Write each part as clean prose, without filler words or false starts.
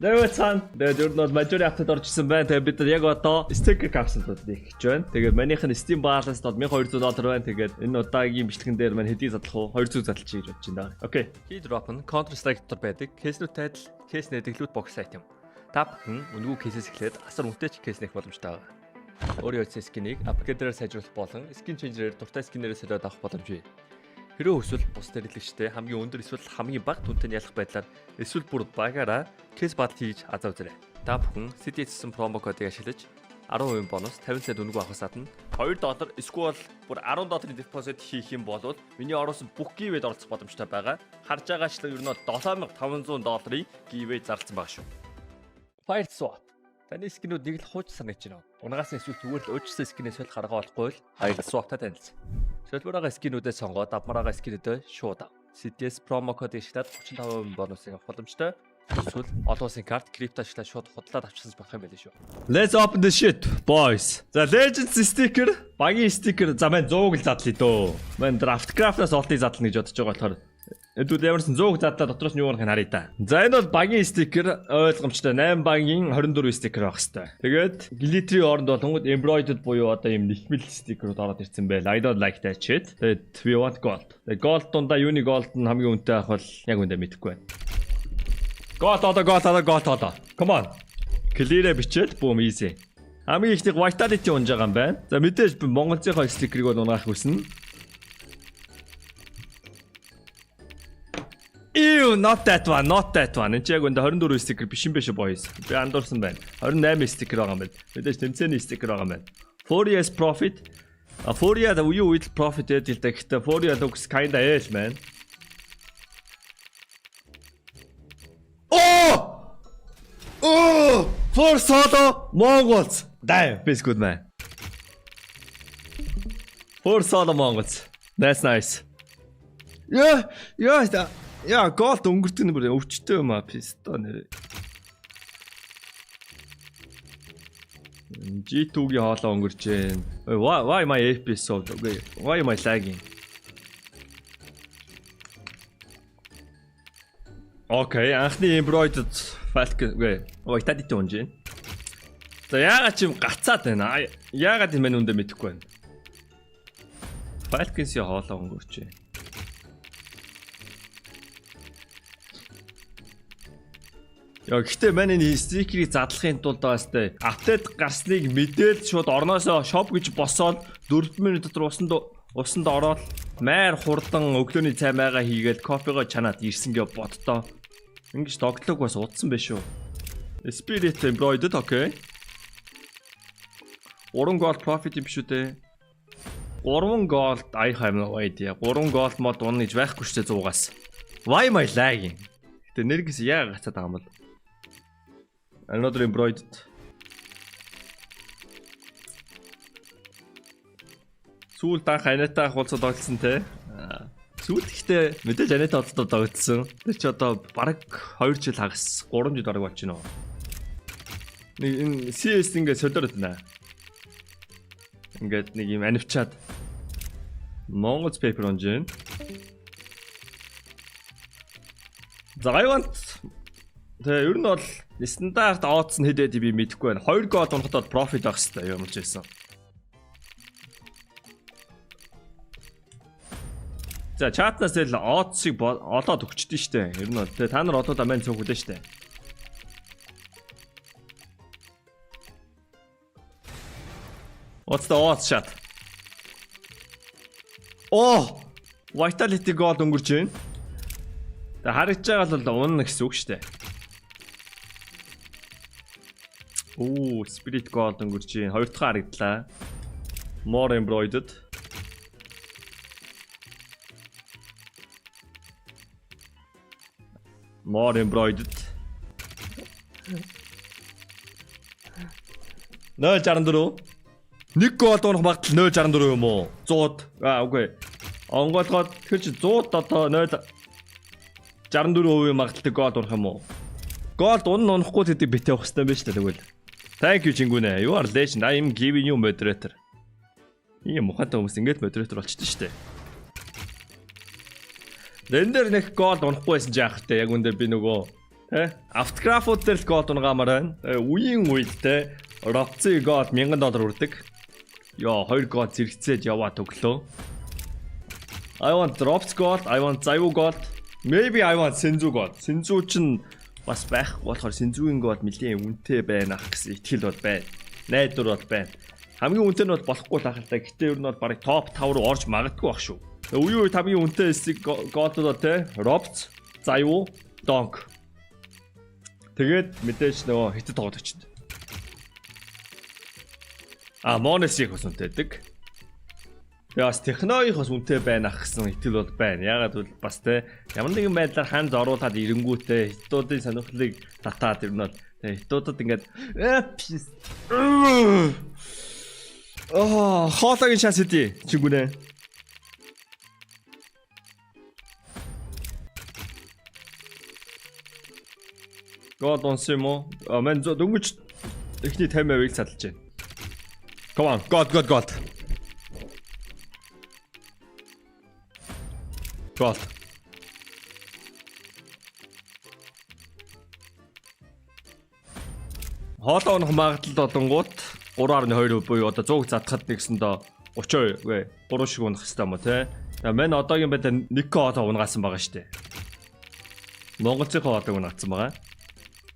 Нэр цаан дээр нь мажори автод орчихсан байна. Тэгээ бид яг одоо sticker capsule-ууд хийх гэж байна. Тэгээ манийх нь Steam balance $1200 байна. Тэгээд энэ удаагийн бичлэгэн дээр мань хэдий задлах уу? 200 задлж хийж бодож байна. Окей. Key drop нь Counter Strike дотор байдаг. Кейснүүд тайтал, кейс нэдэглүүд бокс item. Та бүхэн үнэгүй кейсээс эхлээд асар үнэтэй ч кейс нэх боломжтой байна. Өөрийн утас скинийг аппликатороор сайжруулах болон skin changer-ээр дуртай скинээрээ солиод авах боломж бий. Хэрэв эсвэл бус хэрэглэгчтэй хамгийн өндөр эсвэл хамгийн бага түнтэй ялах байдлаар эсвэл бүр багаараа кейс бат хийж азав зэрэг. Та бүхэн CDS промо кодыг ашиглаж 10% бонус 50 цент үнэгүй авахаас гадна $2 эсвэл бүр $10 депозит хийх юм бол миний ороосон бүх giveaway-д оролцох боломжтой байгаа. Харж байгаачлан ер нь $7500 giveaway зарласан байгаа шүү. Fire swap. Таны скинүүд нэг л хууч санагдаж байна. Унгаас эсвэл зүгээр л уучсан скинээс л гаргаа болохгүй л Fire swap-та танилцсан. Шилбэрага скинүүдээ сонгоод авмарага скинүүдээ шууд ав. CDS промо код ашиглаад 35% бонусын авах боломжтой. Эсвэл олон улсын карт крипто ашиглаад шууд худлаад авчихсан болох юм байл шүү. Let's open the shit boys. За Legends sticker, багийн sticker за мен 100-г л задлаа дөө. Мен Draftcraft-аас олтыг задлана гэж бодож байгаа болохоор эдүүд ямарсан 100-г задлаа дотроос нь юу гарах нь харъя та. За энэ бол багийн sticker ойлгомжтой 8 багийн 24 sticker байх хэвээр. Тэгээд glittery оронд болонгод embroidered буюу одоо юм нэхмэл sticker-ууд ороод ирсэн байл. I don't like that shit. Тэгээд we want gold. Тэгээд gold дундаа юуны gold нь хамгийн үнэтэй авах бол яг үндэ мэдэхгүй байна. Gold. Come on. Clear-ээ бичээд boom easy. Хамгийн ихний vitality унж байгаа юм байна. За мэдээж Монголынхоо sticker-ыг бол унгаах хүснэ. Ew, not that one. Энд яг үндэ 24 sticker биш юм биш boys. Би андуурсан байна. 28 sticker байгаа юм байна. Мэдээж тэмцээний sticker байгаа юм байна. 4 years profit. 4 year you will profit гэдэг л гэхдээ 4 year looks kinda ass man. Oh! For solo Mongols. Damn, feels good man. For solo Mongols. That's nice. Yeah, gold өнгөртөг нь бүр өвчтэй юм аа писто нэр. G2-гийн хоолоо өнгөрч Jain. Why my FPS so okay? Why am I lagging? Okay, анхны embroidered Falcon гээ. Ой тадит унж байна. За яагаад ч юм гацаад байна. Яагаад юм бэ үндэ мэдэхгүй байна. Falcon-ийн хоолоо өнгөрч байна. Яа гэхдээ манай энэ стикерийг задлахын тулд бастай апдейт гарсныг мэдээлж шууд орноосоо shop гэж босоод 4 минут дотор усанд ороод майр хурдан өглөөний цай майгаа хийгээд кофего чанаад ирсэн гэ бодтоо. Ингэж тоглог бас удсан байх шүү. Spirit embroidered okay. 3 gold profit юм шүү дээ. 3 gold I have no idea. 3 gold мод унна гэж байхгүй шүү дээ 100-аас. Why am I lagging? Тэ нэргээс яа гацаад байгаа юм бол. Another embroidered. Сүүл дан ханатаа хулцад тоглосон те. Сүүл ихтэй мэдээж анатаа олдод тоглосон. Тэр чи одоо бараг 2 жил хагас 3 жил орог болчихно. Нэг энэ CS ингээд солиорд байна. Ингээд нэг юм анивчаад Mongols paper on gin. За I want тэгээ ер нь бол стандарт odds нь хэд байд би мэдэхгүй байна. 2 gold унахад profit авах хэрэгтэй юм ч байсан. За чатнаас л odds-ыг олоод өгчдөө штэ. Ер нь бол тэгээ та нар одоо мань цөөх үлээ штэ. What's the odds chat? Oh! Vitality gold өнгөрч байна. Тэгээ харагдж байгаа бол унна гэсэн үг штэ. Оо, Spirit Gold өнгөрч байна. Хоёр дахь харагдлаа. More embroidered. More embroidered. 064. Нэг gold унах магадлал 064 юм уу? 100. Үгүй. Онгоолгоод тэр чи 100 одоо 064% магадлалтай gold унах юм уу? Gold унахгүй тэдэг битээ авах хэрэгтэй байж та тэгвэл. Thank you Чингүнэ. You are legend. I am giving you moderator. Ийм мухатай хүмүүс ингэж moderator болчихдээ штэ. Дэн дээр нэг gold унахгүй байсан жаах хэрэгтэй. Яг үндэ би нөгөө Тэ автографууд дээр л гол унгаамаар байна. Үеийн үед те Ropzi гол $1000 үрдэг. Яа 2 гол зэрэгцээд яваа төглөө. I want Ropzi gold, I want Zaiwu gold. Maybe I want Senzu gold. Senzu ч бас байх болохоор Senzu-ийн gold нэлийн үнэтэй байна ах гэсэн итгэл бол байна. Найдвар бол байна. Хамгийн үнэтэй нь бол болохгүй л ахaltaа. Гэтэ ер нь бол барыг топ 5 руу орж магадгүй баг шүү. Үеийн үед хамгийн үнэтэй gold-ууд те Ropzi, Zaiwu, Donk. Тэгээд мэдээж нөгөө хитэд тоглож очив. Монесиг бас үнэтэйдэг. Яас технологийн бас үнэтэй байна ах гэсэн итгэл бол байна. Ягаад гэвэл бас те ямар нэгэн байдлаар ханд оруулаад ирэнгүүтээ хятадуудын сонирхлыг татаад ер нь бол хятадууд ингээд хоолойгийн шанс хэдий чигүнэ. God онсон юм уу? Мен дөнгөж эхний 50%-ийг цадалж байна. Come on, God. God. Хоолой унах магадлал болонгууд 3.2% буюу одоо 100-г задахад нэгсэндээ 30% гэ 3 шиг унах хэрэгтэй юм уу те. Мен одоогийн байдлаар 1 хоолой унгаасан байгаа штэ. Монголын хоолойг унгацсан байгаа.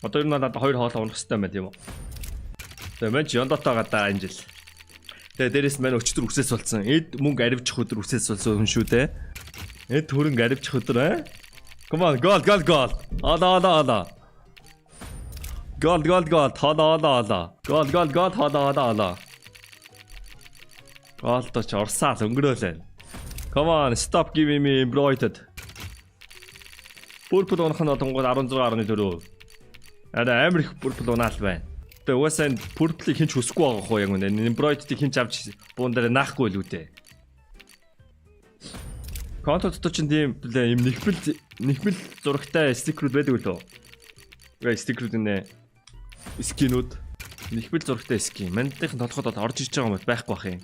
Одоо ер нь надад 2 хоолой унах хэрэгтэй юм тийм үү? Тэгээ мен ч Yondo-тойгоо даа энэ жил. Тэгээ дээрэс мань өчтөр үсээс болсон. Эд мөнгө аривчих өдөр үсээс болсон хүн шүү дээ. Эд хөрөнгө аривчих өдөр аа. Come on, goal. Ала. Goal. Hala. Goal. Goal то ч орсаал өнгөрөөлээ. Come on, stop giving me embroidered. Purple унах нь одонгод 16.4. Амар их purple унаал байна. Тэгээ угаасаа purple-ийг хинч хүсэхгүй байгаа хөө яг үнэ. Embroidered-ийг хинч авч буун дээр наахгүй л үдээ. Контент чинь тийм юм нэхмэл зурагтай стикерүүд байдаг лөө. Гэ стикерүүд нэ скинүүд нэхмэл зурагтай скин. Мандхийн толгойд орж иж байгаа юм байхгүй бах юм.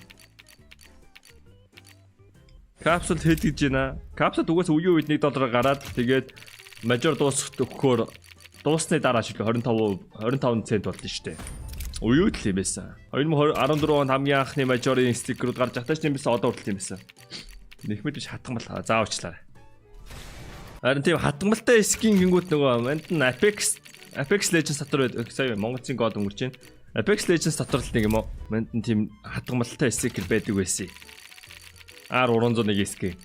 Капсул хэд гэж байна? Капсул угаасаа үеийн үед $1 гараад тэгээд мажор дуусахаар дуусны дараа шил 25 цент болдсон шүү дээ. Уюут л юм байсан. 2014 онд хамгийн анхны мажорын стикерүүд гарч ахтаач тийм байсан одоо хүртэл тийм байсан. Нэхмэд биш хатгамал заавчлаа. Харин тийм хатгамалтай скин гингүүд нөгөө манд нь Apex Legends дотор сая Монголын гол өнгөрч байна. Apex Legends дотор л нэг юм уу? Манд нь тийм хатгамалтай стикер байдаг байсан. R301 скин.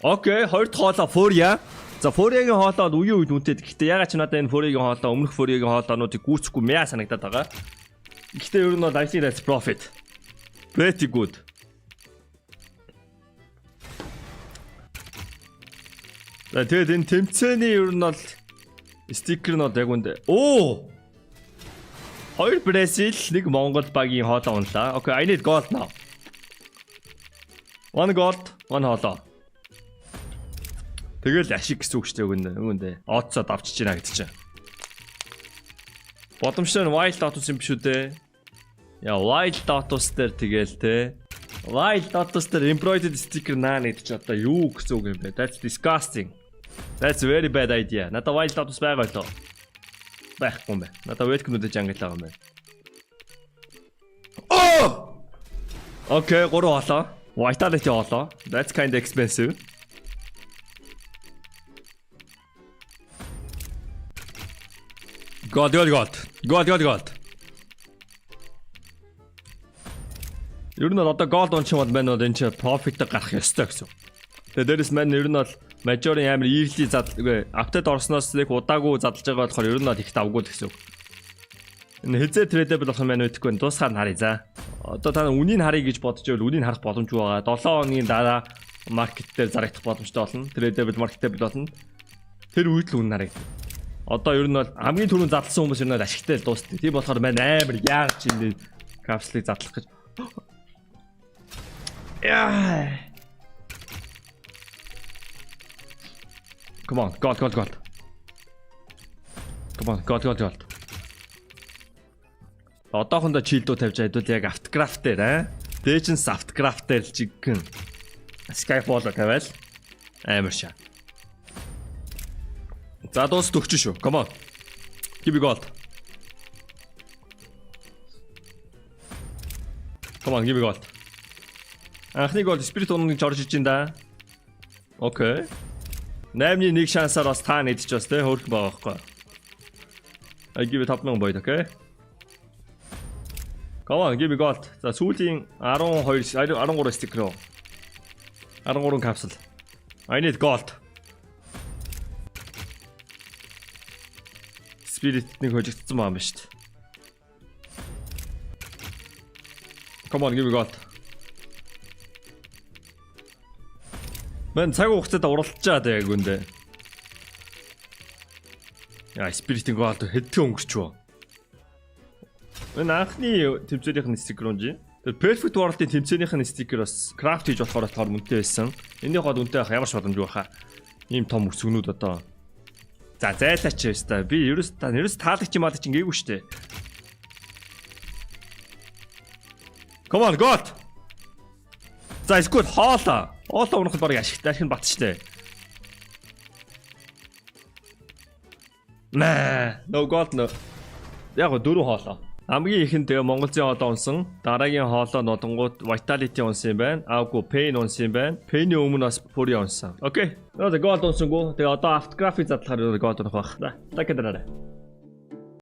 Окей, хоёр дахь хоолой Furia. За Furia-гийн хоолойд үеийн үед үнэтэй. Гэхдээ ягаад ч надад энэ Furia-гийн хоолой өмнөх Furia-гийн хоолойнуудыг гүйцэхгүй мяа санагдаад байгаа. Гэхдээ ер нь бол I think that's profit. Pretty good. Тэгээд энэ тэмцээний ер нь бол стикер нь яг үндэ. Хоёр Бразил, нэг Монгол багийн хоолой унлаа. Okay, I need gold now. One gold, one хоолой. Тэгэл ашиг гэсэн үг шүү дээ өгөндөө. Оцоод авчиж гинэ гэдэг чинь. Боломжтой нь Wild Lotus юм биш үү дээ. Яа, Wild Lotus дээр тэгэл те. Wild Lotus дээр embroidered sticker наа гэдэг чи одоо юу гэсэн үг юм бэ? That's disgusting. That's a very bad idea. Надад Wild Lotus байгаа лөө. Байхгүй юм байна. Надад welcome гэж ангилаа юм байна. Okay, 3 хоолой. Vitality хоолой. That's kind of expensive. God. Ер нь бол одоо gold он ч юм бол мань бол энэ ч profit гарах ёстой гэсэн. Тэгээ дээрэс мань ер нь бол major-ын амар early задлаг апдейт орсноос нэг удаагүй задлаж байгаа болохоор ер нь бол их давгүй л гэсэн. Энэ хизээ tradable болох мань үтгэхгүй дуусгаар нь харъя за. Одоо та үнийн харъя гэж бодож байвал үнийг харах боломжгүй байгаа. 7 хоногийн дараа маркет дээр зарагдах боломжтой болно. Tradable marketable болно. Тэр үед л үнэ харагдана. Одоо ер нь бол хамгийн түрүүнд задлсан хүмүүс ер нь ашигтай л дуусна. Тийм болохоор мань амар яагаад ч энэ капсулыг задлах гэж. Яа. Come on, gold. Come on, gold. Одоохондоо чилдүү тавьж айдвал яг автограф дээр аа. Legends автограф дээр л жиггэн. Skyfall тавиал амар шаа. За дуус төгч шүү. Come on. Give me gold. Come on, give me gold. Анхны гол спирит уныг жорж иж ин да. Окей. 8-ны 1 шансаар бас та нэгдэж бас те хөөрхөн байгаа байхгүй. I give it 5000 боёд, окей. Come on, give me gold. За сүүлийн 13 стикер. 13 капсул. I need gold. Спирит нэг хожигдсан байгаа юм ба шүү дээ. Come on, give me gold. Мэн цаг хугацаанд уралдчаад яг үндэ. Яа, спиритинг гоолд хэдхэн өнгөрчөө. Мэн анхны тэмцээнийх нь стикер унжи. Тэр Perfect World-ийн тэмцээнийх нь стикер бас крафт хийж болохоор болохоор үнэтэй байсан. Энийх бол үнэтэй байх ямар ч боломжгүй хаа. Ийм том өсгөнүүд одоо. За зайлаач яста. Би ерөөс таалагч юм аадаг чинь гээгүй штэ. Come on, gold. За эсвэл хоолоо. Хоолоо унах баг ашигтай ашиг бат штэ. No gold no. Яг 4 хоолоо. Хамгийн ихэнд тэгээ Монгол зэн одоо унсан. Дараагийн хоолоо нодонгууд Vitality унсан юм байна. Аагүй Pain унсан юм байна. Pain-ийн өмнө бас Fury унсан. Окей. Одоо gold унсангүй. Тэгээ одоо автографи задлахаар gold унах байх. За, та кэдэрэ.